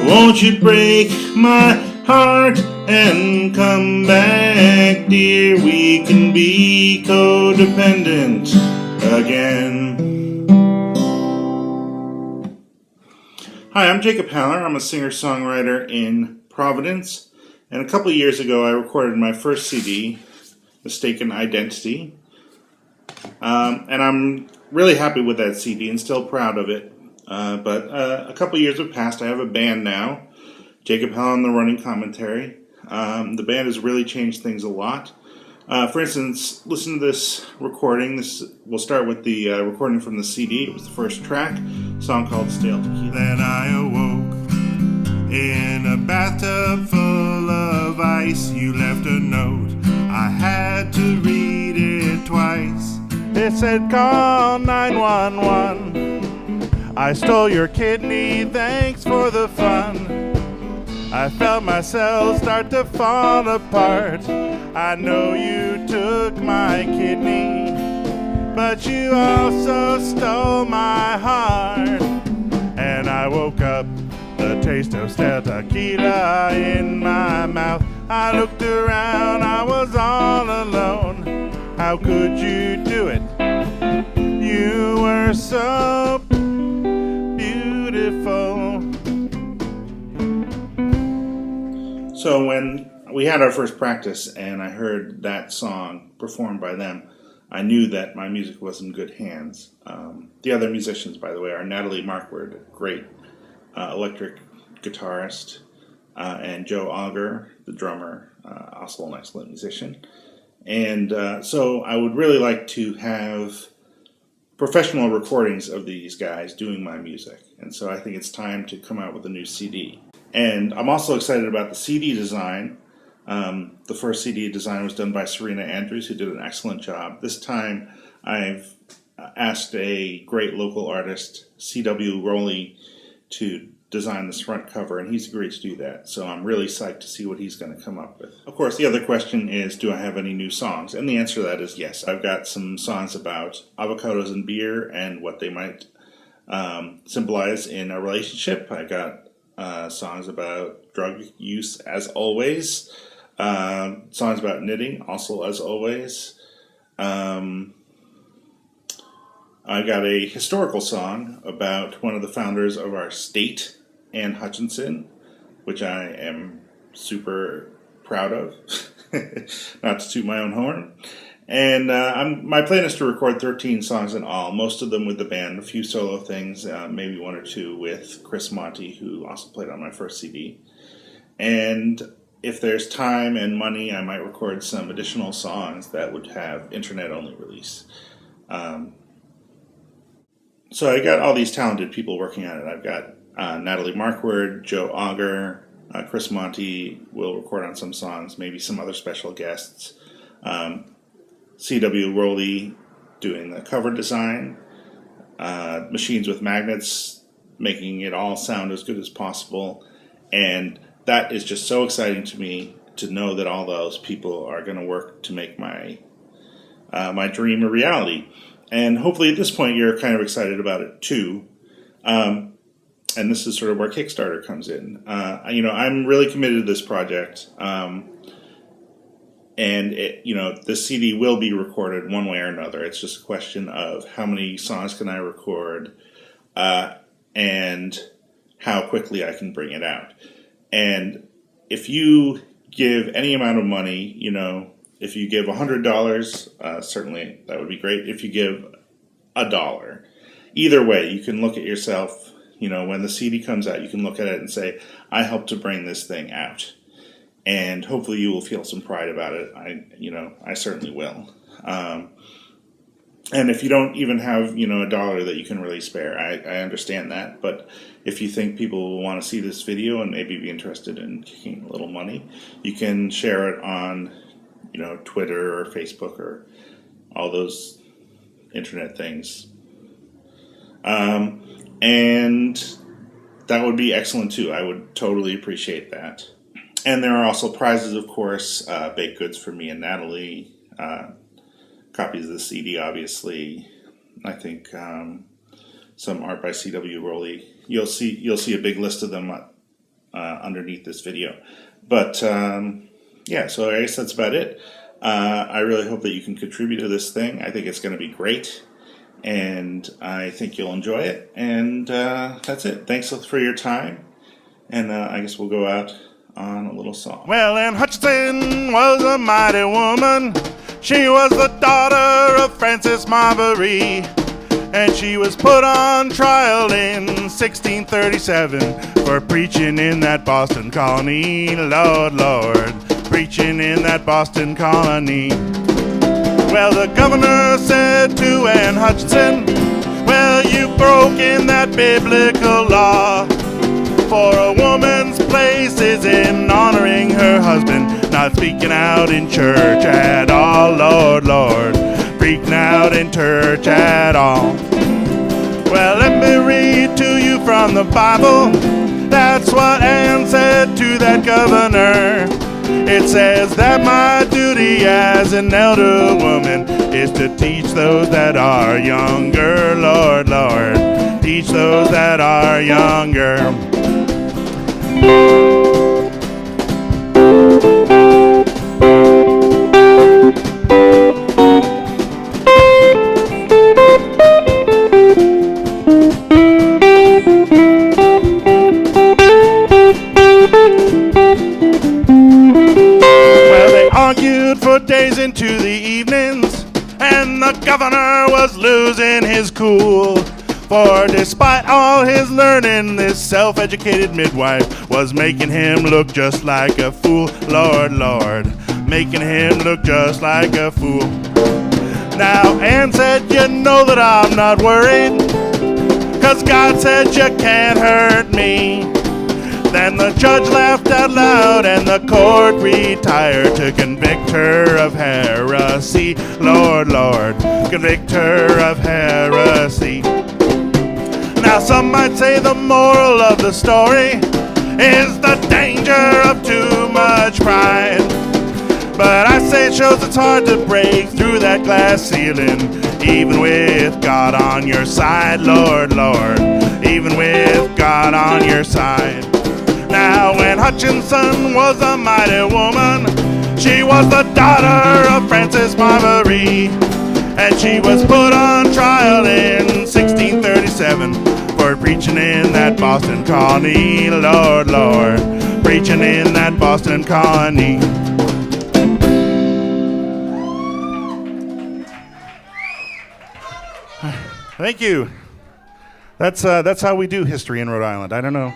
Won't you break my heart and come back, dear? We can be codependent again. Hi, I'm Jacob Haller. I'm a singer-songwriter in Providence. And a couple of years ago, I recorded my first CD, Mistaken Identity. And I'm really happy with that CD and still proud of it. But a couple of years have passed. I have a band now, Jacob Haller and the Running Commentary. The band has really changed things a lot. For instance, listen to this recording. We'll start with the recording from the CD. It was the first track, a song called Stale Tequila. Then I awoke in a bathtub full of ice. You left a note. I had to read it twice. It said, call 911. I stole your kidney, thanks for the fun. I felt myself start to fall apart. I know you took my kidney, but you also stole my heart. And I woke up, the taste of stale tequila in my mouth. I looked around, I was all alone. How could you do it? You were so beautiful. So when we had our first practice and I heard that song performed by them, I knew that my music was in good hands. The other musicians, by the way, are Natalie Markward, a great electric guitarist, and Joe Auger, the drummer, also an excellent musician. And so I would really like to have professional recordings of these guys doing my music. And so I think it's time to come out with a new CD. And I'm also excited about the CD design. The first CD design was done by Serena Andrews, who did an excellent job. This time I've asked a great local artist, C.W. Rowley, to design this front cover, and he's agreed to do that. So I'm really psyched to see what he's going to come up with. Of course, the other question is, do I have any new songs? And the answer to that is yes. I've got some songs about avocados and beer and what they might symbolize in a relationship. I got songs about drug use, as always. Songs about knitting, also as always. I got a historical song about one of the founders of our state, Anne Hutchinson, which I am super proud of, not to toot my own horn. And my plan is to record 13 songs in all, most of them with the band, a few solo things, maybe one or two with Chris Monty, who also played on my first CD. And if there's time and money, I might record some additional songs that would have internet-only release. So I got all these talented people working on it. I've got Natalie Markward, Joe Auger, Chris Monty will record on some songs, maybe some other special guests. C.W. Rowley doing the cover design. Machines with Magnets, making it all sound as good as possible. And that is just so exciting to me to know that all those people are going to work to make my dream a reality. And hopefully at this point you're kind of excited about it too. And this is sort of where Kickstarter comes in. I'm really committed to this project. And this CD will be recorded one way or another. It's just a question of how many songs can I record and how quickly I can bring it out. And if you give any amount of money, if you give $100, certainly that would be great. If you give $1, either way, you can look at yourself, when the CD comes out, you can look at it and say, I helped to bring this thing out. And hopefully you will feel some pride about it. I certainly will. And if you don't even have, $1 that you can really spare, I understand that. But if you think people will want to see this video and maybe be interested in kicking a little money, you can share it on, Twitter or Facebook or all those internet things. And that would be excellent too. I would totally appreciate that. And there are also prizes, of course, baked goods for me and Natalie, copies of the CD, obviously. I think some art by C.W. Rowley. You'll see a big list of them underneath this video. But yeah, so I guess that's about it. I really hope that you can contribute to this thing. I think it's going to be great, and I think you'll enjoy it. And that's it. Thanks for your time, and I guess we'll go out on a little song. Well, Anne Hutchinson was a mighty woman. She was the daughter of Francis Marbury, and she was put on trial in 1637 for preaching in that Boston colony. Lord, Lord, preaching in that Boston colony. Well, the governor said to Anne Hutchinson, well, you've broken that biblical law, for a woman's place is in honoring her husband, not speaking out in church at all. Lord, Lord, speaking out in church at all. Well, let me read to you from the Bible. That's what Anne said to that governor. It says that my duty as an elder woman is to teach those that are younger. Lord, Lord, teach those that are younger. Well, they argued for days into the evenings, and the governor was losing his cool. For despite all his learning, this self-educated midwife was making him look just like a fool. Lord, Lord, making him look just like a fool. Now, Anne said, you know that I'm not worried, 'cause God said you can't hurt me. Then the judge laughed out loud and the court retired to convict her of heresy. Lord, Lord, convict her of heresy. Now some might say the moral of the story is the danger of too much pride. But I say it shows it's hard to break through that glass ceiling, even with God on your side. Lord, Lord, even with God on your side. Now when Hutchinson was a mighty woman, she was the daughter of Francis Marbury, and she was put on trial in 1637 for preaching in that Boston colony. Lord, Lord, preaching in that Boston colony. Thank you. That's how we do history in Rhode Island. I don't know.